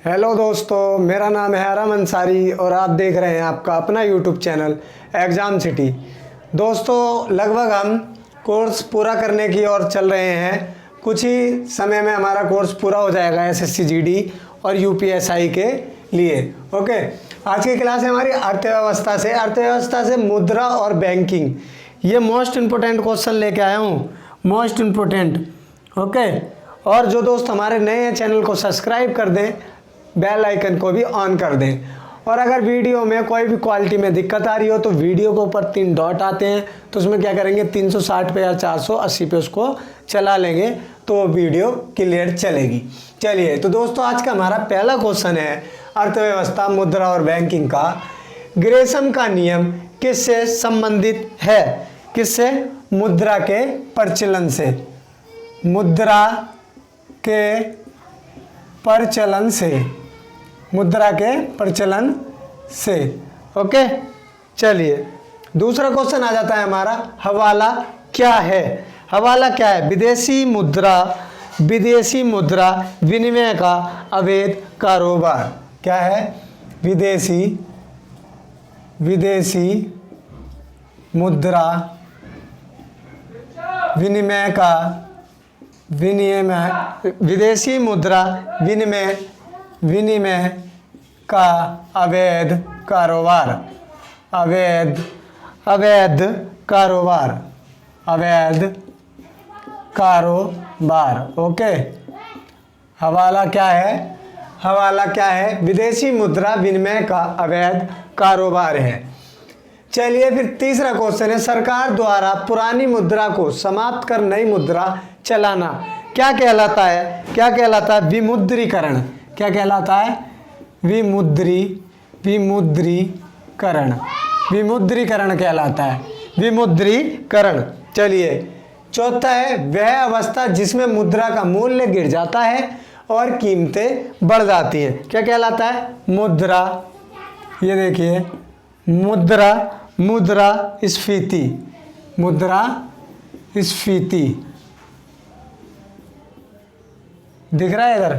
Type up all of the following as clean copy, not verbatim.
Hello दोस्तों, मेरा नाम है आराम अंसारी और आप देख रहे हैं आपका अपना यूट्यूब चैनल एग्ज़ाम सिटी। दोस्तों, लगभग हम कोर्स पूरा करने की ओर चल रहे हैं। कुछ ही समय में हमारा कोर्स पूरा हो जाएगा एसएससी जीडी और यूपीएसआई के लिए। ओके, आज की क्लास है हमारी अर्थव्यवस्था से मुद्रा और बैंकिंग। ये मोस्ट इम्पोर्टेंट क्वेश्चन लेके आया हूँ, मोस्ट इम्पोर्टेंट। ओके, और जो दोस्त हमारे नए हैं चैनल को सब्सक्राइब कर दें, बेल आइकन को भी ऑन कर दें। और अगर वीडियो में कोई भी क्वालिटी में दिक्कत आ रही हो तो वीडियो के ऊपर 3 डॉट आते हैं, तो उसमें क्या करेंगे 360 पे या 480 पे उसको चला लेंगे तो वीडियो क्लियर चलेगी। चलिए, तो दोस्तों आज का हमारा पहला क्वेश्चन है अर्थव्यवस्था, मुद्रा और बैंकिंग का। ग्रेसम का नियम किससे संबंधित है? किससे? मुद्रा के प्रचलन से। मुद्रा के प्रचलन से, मुद्रा के प्रचलन से। ओके, चलिए दूसरा क्वेश्चन आ जाता है हमारा, हवाला क्या है? हवाला क्या है? विदेशी मुद्रा विनिमय का अवैध कारोबार। क्या है? विदेशी मुद्रा विनिमय का विदेशी मुद्रा विनिमय का अवैध कारोबार। ओके, हवाला क्या है? हवाला क्या है? विदेशी मुद्रा विनिमय का अवैध कारोबार है। चलिए फिर तीसरा क्वेश्चन है, सरकार द्वारा पुरानी मुद्रा को समाप्त कर नई मुद्रा चलाना क्या कहलाता है? क्या कहलाता है? विमुद्रीकरण। क्या कहलाता है? विमुद्रीकरण कहलाता है, विमुद्रीकरण। चलिए चौथा है, वह अवस्था जिसमें मुद्रा का मूल्य गिर जाता है और कीमतें बढ़ जाती हैं। क्या कहलाता है? मुद्रा, ये देखिए मुद्रास्फीति। दिख रहा है इधर?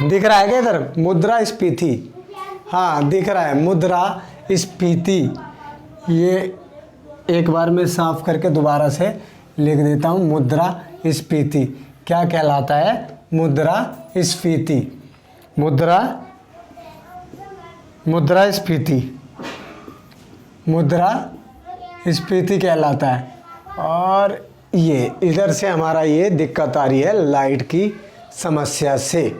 दिख रहा है क्या इधर? मुद्रास्फीति, हाँ दिख रहा है, मुद्रास्फीति। ये एक बार मैं साफ करके दोबारा से लिख देता हूँ, मुद्रास्फीति क्या कहलाता है? मुद्रास्फीति कहलाता है। और ये इधर से हमारा ये दिक्कत आ रही है लाइट की समस्या से,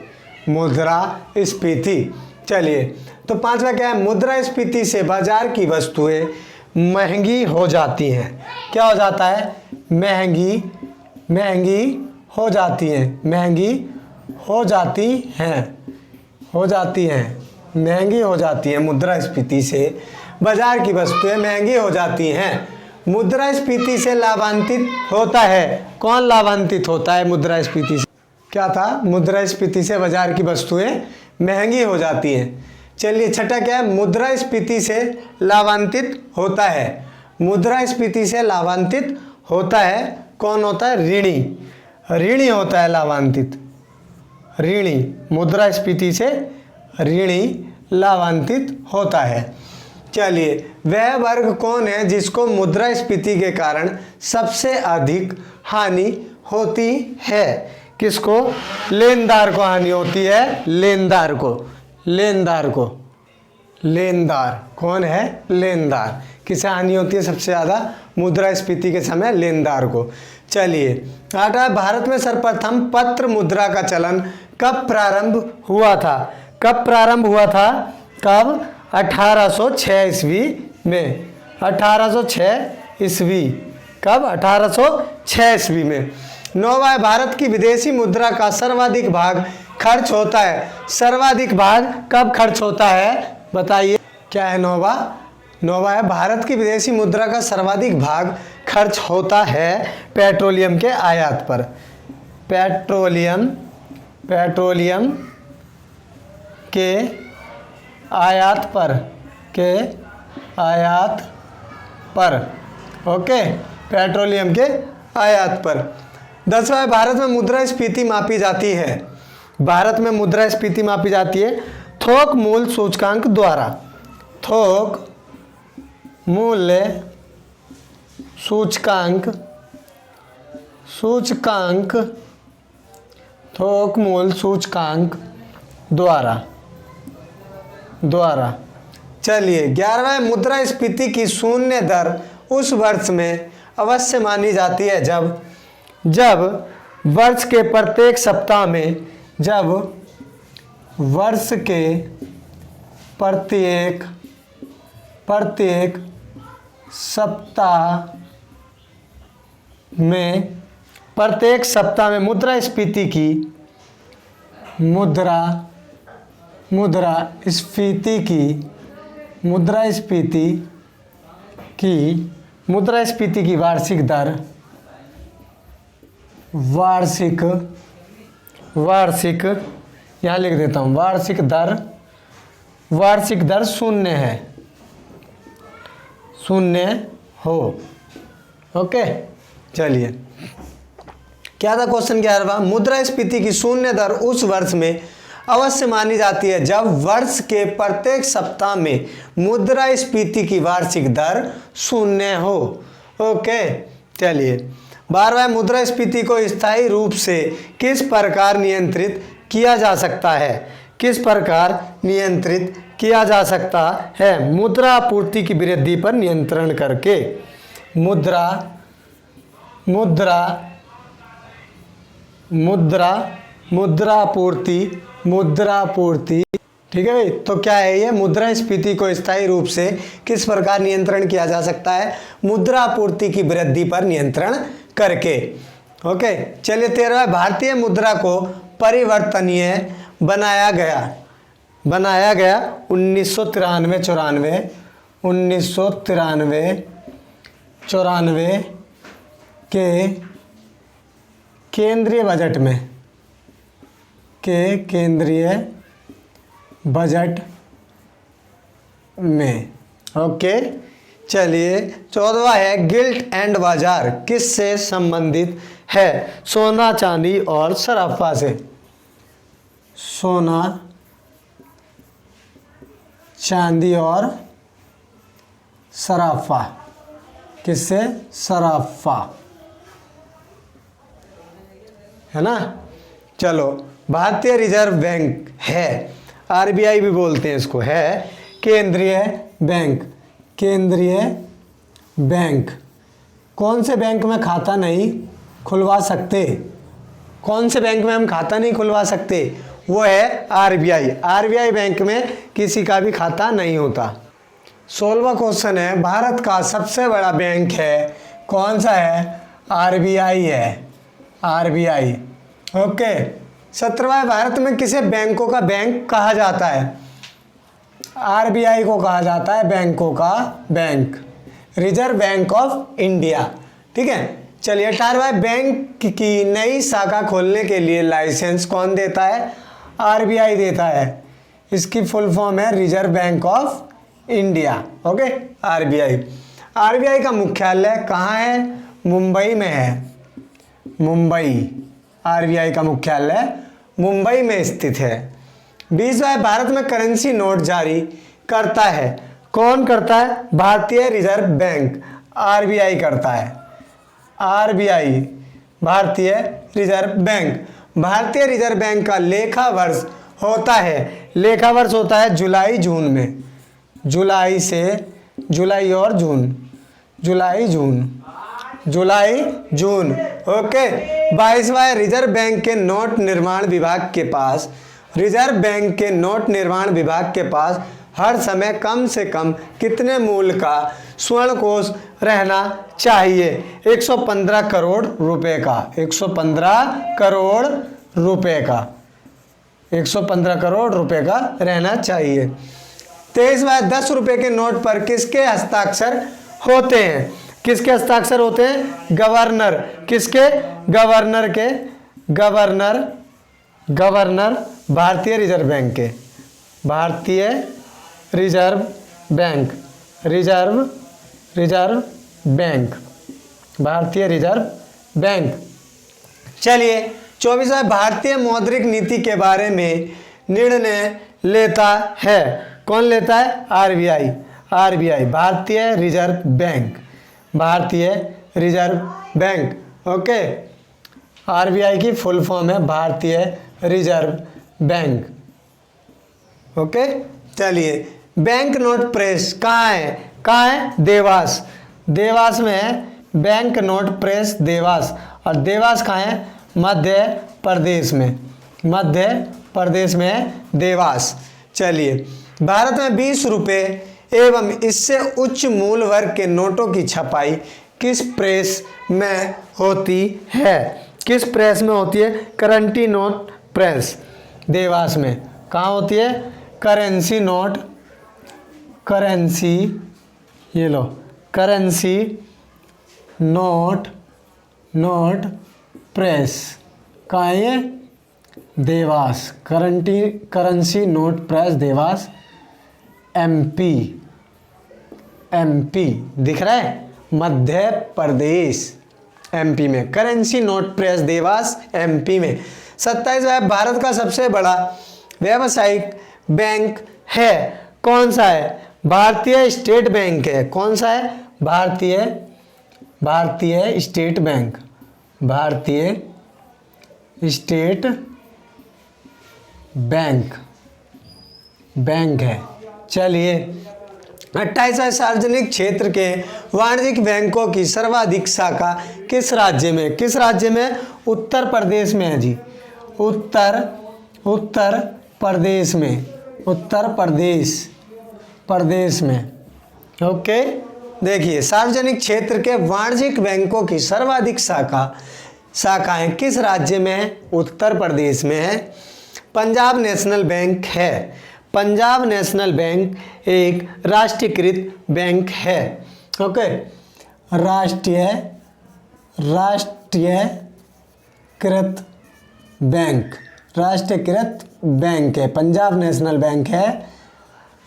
मुद्रास्फीति। चलिए, तो पांचवा क्या है? मुद्रास्फीति से बाजार की वस्तुएं महंगी हो जाती हैं। क्या हो जाता है? महंगी हो जाती हैं। मुद्रास्फीति से बाजार की वस्तुएं महंगी हो जाती हैं। मुद्रास्फीति से लाभान्वित होता है कौन? लाभान्वित होता है मुद्रास्फीति से। क्या था? मुद्रास्फीति से बाजार की वस्तुएं महंगी हो जाती हैं। चलिए छठा क्या है? मुद्रास्फीति से लाभान्वित होता है। मुद्रास्फीति से लाभान्वित होता है कौन होता है? ऋणी होता है लाभान्वित। मुद्रास्फीति से ऋणी लाभान्वित होता है। चलिए, वह वर्ग कौन है जिसको मुद्रास्फीति के कारण सबसे अधिक हानि होती है? किसको? लेनदार को हानि होती है। लेनदार कौन है? लेनदार। किसे हानि होती है सबसे ज़्यादा? मुद्रास्फीति के समय लेनदार को। चलिए आठवां, भारत में सर्वप्रथम पत्र मुद्रा का चलन कब प्रारंभ हुआ था? कब 1806 ईस्वी में। 1806 ईस्वी। कब? 1806 ईस्वी में। नौवां, भारत की विदेशी मुद्रा का सर्वाधिक भाग खर्च होता है। सर्वाधिक भाग कब खर्च होता है? बताइए क्या है? नौवां है, भारत की विदेशी मुद्रा का सर्वाधिक भाग खर्च होता है पेट्रोलियम के आयात पर। पेट्रोलियम के आयात पर। ओके, पेट्रोलियम के आयात पर। 10वां, भारत में मुद्रास्फीति मापी जाती है। भारत में मुद्रास्फीति मापी जाती है थोक मूल्य सूचकांक द्वारा। थोक मूल्य सूचकांक थोक मूल्य सूचकांक द्वारा। चलिए 11वां, मुद्रास्फीति की शून्य दर उस वर्ष में अवश्य मानी जाती है जब वर्ष के प्रत्येक सप्ताह में प्रत्येक सप्ताह में मुद्रास्फीति की वार्षिक यहाँ लिख देता हूँ, वार्षिक दर शून्य हो। ओके, चलिए क्या था क्वेश्चन 11वां, मुद्रास्फीति की शून्य दर उस वर्ष में अवश्य मानी जाती है जब वर्ष के प्रत्येक सप्ताह में मुद्रास्फीति की वार्षिक दर शून्य हो। ओके, चलिए 12वां, मुद्रास्फीति को स्थायी रूप से किस प्रकार नियंत्रित किया जा सकता है? मुद्रा आपूर्ति की वृद्धि पर नियंत्रण करके। मुद्रापूर्ति, ठीक है भाई। तो क्या है ये? मुद्रास्फीति को स्थायी रूप से किस प्रकार नियंत्रण किया जा सकता है? मुद्रापूर्ति की वृद्धि पर नियंत्रण करके। ओके, चलिए 13वां, भारतीय मुद्रा को परिवर्तनीय बनाया गया 1993-94 के केंद्रीय बजट में। ओके, चलिए 14वां है, गिल्ट एंड बाजार किससे संबंधित है? सोना चांदी और सराफा से। सोना चांदी और सराफा, किससे? सराफा, है ना। चलो, भारतीय रिजर्व बैंक है, आरबीआई भी बोलते हैं इसको, है केंद्रीय बैंक। कौन से बैंक में खाता नहीं खुलवा सकते? कौन से बैंक में हम खाता नहीं खुलवा सकते? वो है आरबीआई। आरबीआई बैंक में किसी का भी खाता नहीं होता। 16वां क्वेश्चन है, भारत का सबसे बड़ा बैंक है, कौन सा है? आरबीआई है, आरबीआई। ओके, 17वां, भारत में किसे बैंकों का बैंक कहा जाता है? आरबीआई को कहा जाता है बैंकों का bank, reserve bank of India. ठीक है, चलिए 18वां, बैंक की नई शाखा खोलने के लिए लाइसेंस कौन देता है? आरबीआई देता है। इसकी फुल फॉर्म है reserve bank of India. Okay, RBI. RBI का मुख्यालय कहाँ है? मुंबई में है, मुंबई। आरबीआई का मुख्यालय मुंबई में स्थित है। 20वां, भारत में करेंसी नोट जारी करता है, कौन करता है? भारतीय रिजर्व बैंक, आरबीआई करता है। आरबीआई, भारतीय रिजर्व बैंक। भारतीय रिजर्व बैंक का लेखा वर्ष होता है, लेखा वर्ष होता है जुलाई जून में, जुलाई और जून, जुलाई जून। ओके, 22वां, रिजर्व बैंक के नोट निर्माण विभाग के पास, रिजर्व बैंक के नोट निर्माण विभाग के पास हर समय कम से कम कितने मूल्य का स्वर्ण कोष रहना चाहिए? 115 करोड़ रुपए का, 115 करोड़ रुपए का, 115 करोड़ रुपए का रहना चाहिए। 23वां, 10 रुपए के नोट पर किसके हस्ताक्षर होते हैं? किसके हस्ताक्षर होते हैं? गवर्नर। किसके? गवर्नर के, गवर्नर भारतीय रिजर्व बैंक के, भारतीय रिजर्व बैंक, रिजर्व बैंक, भारतीय रिजर्व बैंक। चलिए 24वां भारतीय मौद्रिक नीति के बारे में निर्णय लेता है। कौन लेता है? आरबीआई। आरबीआई भारतीय रिजर्व बैंक। भारतीय रिजर्व बैंक। ओके, आरबीआई की फुल फॉर्म है भारतीय रिजर्व बैंक। ओके, चलिए बैंक नोट प्रेस कहाँ है? कहाँ है? देवास। देवास में है बैंक नोट प्रेस, देवास। और देवास कहाँ है? मध्य प्रदेश में। मध्य प्रदेश में है देवास। चलिए, भारत में 20 रुपये एवं इससे उच्च मूल्य वर्ग के नोटों की छपाई किस प्रेस में होती है? किस प्रेस में होती है? करंटी नोट प्रेस, देवास में। कहाँ होती है? करेंसी नोट, करेंसी, ये लो, करेंसी नोट प्रेस। कहाँ है ये? Dewas. Currency note press, Dewas, MP. MP दिख रहा है? मध्य प्रदेश, एमपी में। Currency note press, Dewas, MP में। 27वां भारत का सबसे बड़ा व्यावसायिक बैंक है। कौन सा है? भारतीय स्टेट बैंक है। कौन सा है? भारतीय स्टेट बैंक। भारतीय स्टेट बैंक है। चलिए, 28वां सार्वजनिक क्षेत्र के वाणिज्यिक बैंकों की सर्वाधिक शाखा किस राज्य में? किस राज्य में? उत्तर प्रदेश में है जी। उत्तर प्रदेश में। उत्तर प्रदेश में। ओके, देखिए, सार्वजनिक क्षेत्र के वाणिज्यिक बैंकों की सर्वाधिक शाखाएं किस राज्य में है? उत्तर प्रदेश में है। पंजाब नेशनल बैंक है। पंजाब नेशनल बैंक एक राष्ट्रीयकृत बैंक है। ओके, राष्ट्रीयकृत बैंक है। पंजाब नेशनल बैंक है,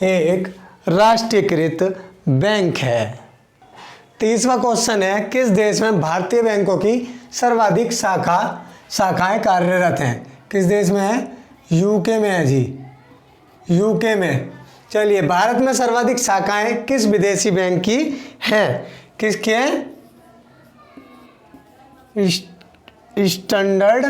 एक राष्ट्रीयकृत बैंक है। 30वां क्वेश्चन है, किस देश में भारतीय बैंकों की सर्वाधिक शाखाएं कार्यरत हैं? किस देश में है? यूके में है जी। यूके में। चलिए, भारत में सर्वाधिक शाखाएं किस विदेशी बैंक की हैं? किसकी हैं? स्टैंडर्ड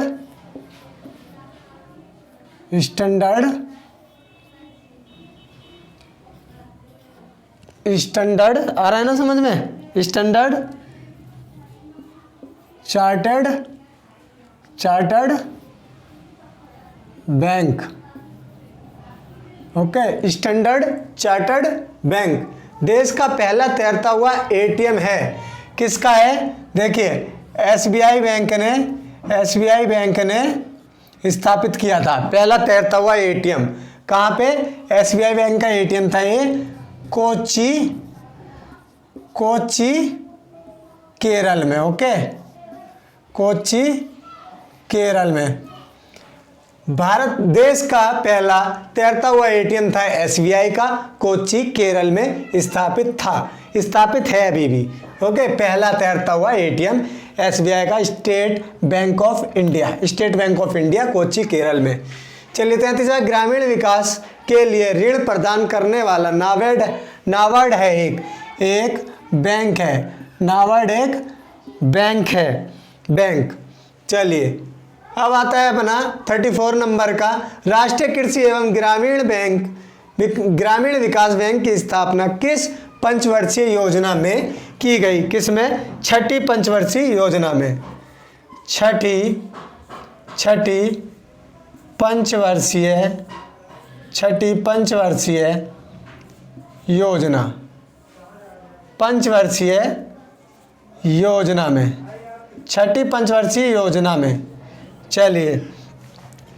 आ रहा है ना समझ में? Standard chartered bank. Okay, standard chartered bank देश का पहला तैरता हुआ एटीएम है। किसका है? देखिए, एसबीआई बैंक ने स्थापित किया था पहला तैरता हुआ एटीएम। कहाँ पे? एसबीआई बैंक का एटीएम था ये कोच्चि केरल में। ओके, कोच्चि केरल में। भारत देश का पहला तैरता हुआ एटीएम था एसबीआई का, कोच्चि केरल में स्थापित है अभी भी। ओके, पहला तैरता हुआ एटीएम एसबीआई का state bank of India Kochi Kerala में। चलिए, 33वां ग्रामीण विकास के लिए ऋण प्रदान करने वाला नाबार्ड है एक बैंक है। नाबार्ड एक बैंक। चलिए, अब आता है अपना 34 नंबर का, राष्ट्रीय कृषि एवं ग्रामीण विकास बैंक की स्थापना किस पंचवर्षीय योजना में की गई? किस में? छठी पंचवर्षीय योजना में। छठी पंचवर्षीय योजना में। चलिए,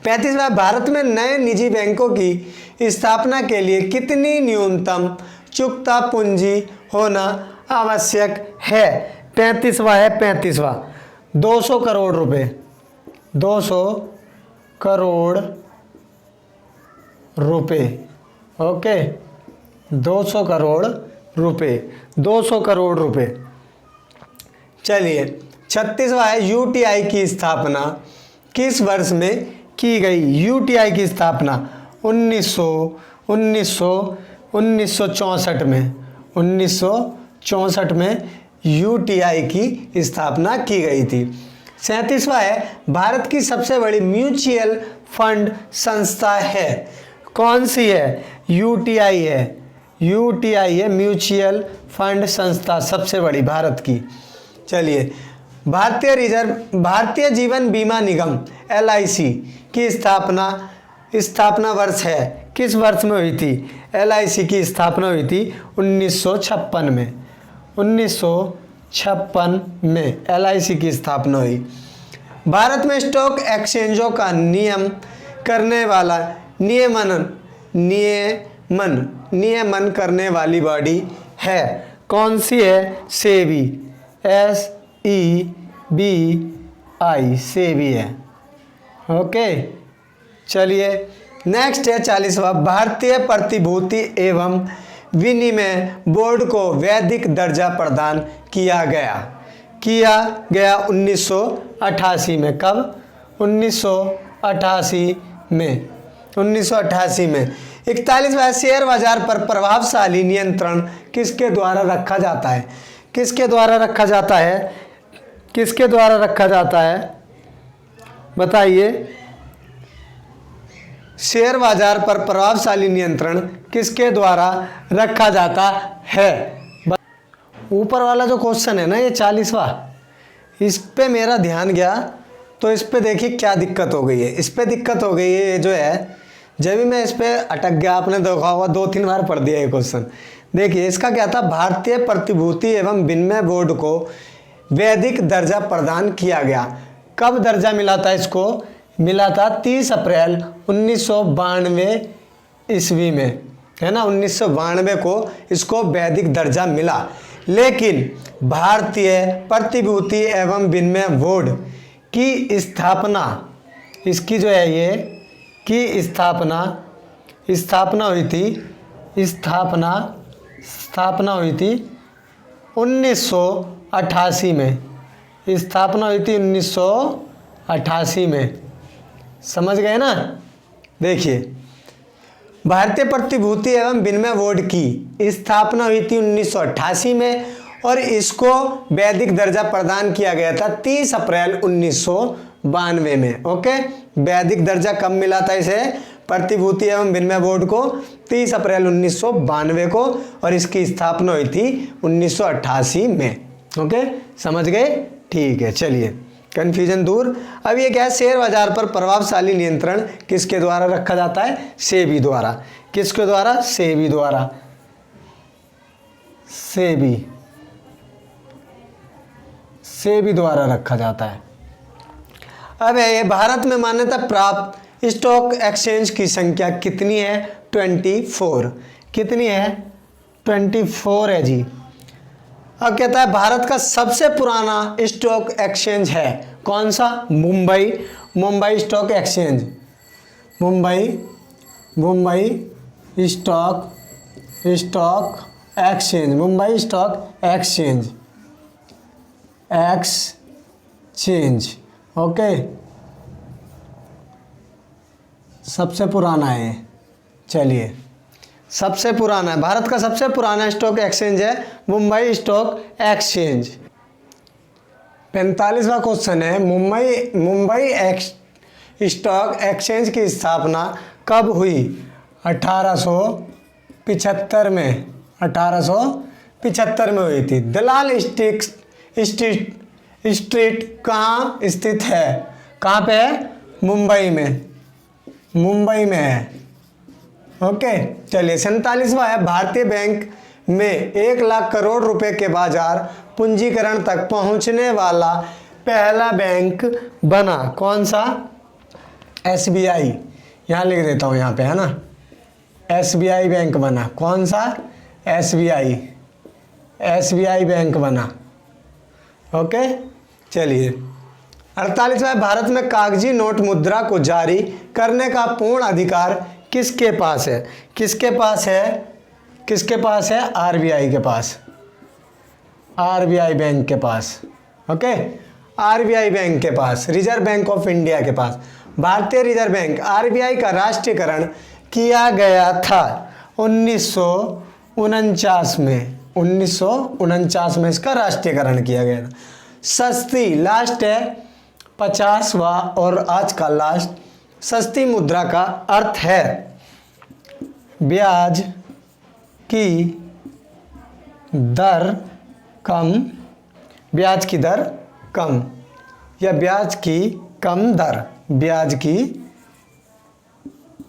35वां भारत में नए निजी बैंकों की स्थापना के लिए कितनी न्यूनतम चुकता पूंजी होना आवश्यक है? 35वां है 200 करोड़ रुपए। 200 करोड़ रुपए। ओके, 200 करोड़ रुपए। चलिए, 36वां है यूटीआई की स्थापना किस वर्ष में की गई? यूटीआई की स्थापना 1964 में 1964 में यूटीआई की स्थापना की गई थी। 37वां है, भारत की सबसे बड़ी म्यूचुअल फंड संस्था है, कौन सी है? यूटीआई है, यूटीआई है म्यूचुअल फंड संस्था सबसे बड़ी भारत की। चलिए, भारतीय जीवन बीमा निगम एलआईसी की स्थापना वर्ष है, किस वर्ष में हुई थी? एलआईसी की स्थापना हुई थी 1956 में 1956 में एलआईसी की स्थापना हुई। भारत में स्टॉक एक्सचेंजों का नियमन करने वाली बॉडी है, कौन सी है? सेबी, SEBI, सेबी है। ओके, चलिए नेक्स्ट है 40वां, भारतीय प्रतिभूति एवं विनिमय बोर्ड को वैधिक दर्जा प्रदान किया गया 1988 में। कब? 1988 में 41वां, शेयर बाजार पर प्रभावशाली नियंत्रण किसके द्वारा रखा जाता है? किसके द्वारा रखा जाता है? किसके द्वारा रखा जाता है, बताइए। शेयर बाजार पर प्रभावशाली नियंत्रण किसके द्वारा रखा जाता है? ऊपर वाला जो क्वेश्चन है ना, ये 40वां, इस पे मेरा ध्यान गया तो इस पे देखिए क्या दिक्कत हो गई है। इस पे दिक्कत हो गई है, ये जो है, जब भी मैं इस पे अटक गया, आपने देखा होगा 2-3 बार पढ़ दिया ये क्वेश्चन। देखिए इसका क्या था, भारतीय प्रतिभूति एवं विनिमय बोर्ड को वैधिक दर्जा प्रदान किया गया। कब दर्जा मिला था इसको? मिला था 30 अप्रैल 1992 ईस्वी में, है ना। 1992 को इसको वैधिक दर्जा मिला। लेकिन भारतीय प्रतिभूति एवं विनिमय बोर्ड की स्थापना, इसकी जो है ये की स्थापना हुई थी, स्थापना हुई थी 1988 में। स्थापना हुई थी 1988 में, समझ गए ना। देखिए, भारतीय प्रतिभूति एवं विनिमय बोर्ड की स्थापना हुई थी 1988 में और इसको वैधिक दर्जा प्रदान किया गया था 30 अप्रैल 1992 में। ओके, वैधिक दर्जा कब मिला था इसे? प्रतिभूति एवं विनिमय बोर्ड को 30 अप्रैल 1992 को, और इसकी स्थापना हुई थी 1988 में। ओके, समझ गए? ठीक है, चलिए कन्फ्यूजन दूर। अब ये क्या है, शेयर बाजार पर प्रभावशाली नियंत्रण किसके द्वारा रखा जाता है? सेबी द्वारा। किसके द्वारा? सेबी द्वारा। सेबी द्वारा रखा जाता है। अब ये भारत में मान्यता प्राप्त स्टॉक एक्सचेंज की संख्या कितनी है? 24। कितनी है? 24 है जी। अब कहता है भारत का सबसे पुराना स्टॉक एक्सचेंज है, कौन सा? Mumbai stock exchange. Mumbai stock exchange. Mumbai stock exchange. Okay, सबसे पुराना है। चलिए, सबसे पुराना है, भारत का सबसे पुराना स्टॉक एक्सचेंज है मुंबई स्टॉक एक्सचेंज। 45वां क्वेश्चन है, मुंबई स्टॉक एक्सचेंज की स्थापना कब हुई? 1875 में। 1875 में हुई थी। दलाल स्ट्रीट कहाँ स्थित है? कहाँ पे है? मुंबई में है। ओके, चलिए 47वां है, भारतीय बैंक में 1 लाख करोड़ रुपए के बाजार पूंजीकरण तक पहुंचने वाला पहला बैंक बना, कौन सा? SBI। यहाँ लिख देता हूँ, यहाँ पे है ना, SBI बैंक बना। कौन सा? SBI बैंक बना। ओके, चलिए 48वां, भारत में कागजी नोट मुद्रा को जारी करने का पूर्ण अधिकार किसके पास है? किसके पास है? RBI के पास। RBI बैंक के पास। ओके, आरबीआई बैंक के पास, रिजर्व बैंक ऑफ इंडिया के पास। भारतीय रिजर्व बैंक आरबीआई का राष्ट्रीयकरण किया गया था 1949 में। 1949 में इसका राष्ट्रीयकरण किया गया था। सस्ती लास्ट है 50वां और आज का लास्ट। सस्ती मुद्रा का अर्थ है ब्याज की दर कम, ब्याज की दर कम या ब्याज की कम दर, ब्याज की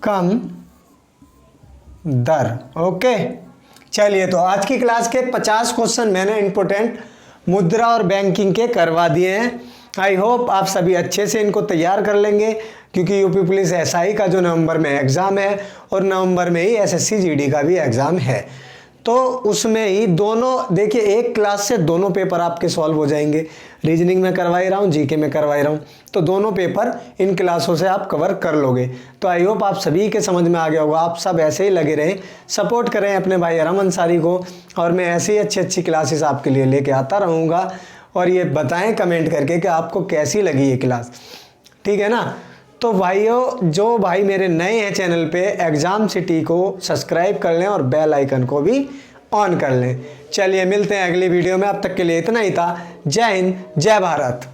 कम दर। ओके, चलिए तो आज की क्लास के 50 क्वेश्चन मैंने इंपॉर्टेंट मुद्रा और बैंकिंग के करवा दिए हैं। आई होप आप सभी अच्छे से इनको तैयार कर लेंगे, क्योंकि यूपी पुलिस एसआई का जो नवंबर में एग्ज़ाम है और नवंबर में ही एसएससी जीडी का भी एग्ज़ाम है, तो उसमें ही दोनों देखिए एक क्लास से दोनों पेपर आपके सॉल्व हो जाएंगे। रीजनिंग में करवाई रहा हूँ, जीके में करवाई रहा हूँ, तो दोनों पेपर इन क्लासों से आप कवर कर लोगे। तो आई होप आप सभी के समझ में आ गया होगा। आप सब ऐसे ही लगे रहें, सपोर्ट करें अपने भाई अरहम अंसारी को, और मैं ऐसे ही अच्छी क्लासेस आपके लिए लेके आता रहूँगा। और ये बताएं कमेंट करके कि आपको कैसी लगी ये क्लास, ठीक है ना। तो भाइयों, जो भाई मेरे नए हैं चैनल पे, एग्ज़ाम सिटी को सब्सक्राइब कर लें और बेल आइकन को भी ऑन कर लें। चलिए मिलते हैं अगली वीडियो में, अब तक के लिए इतना ही था। जय हिंद, जय भारत।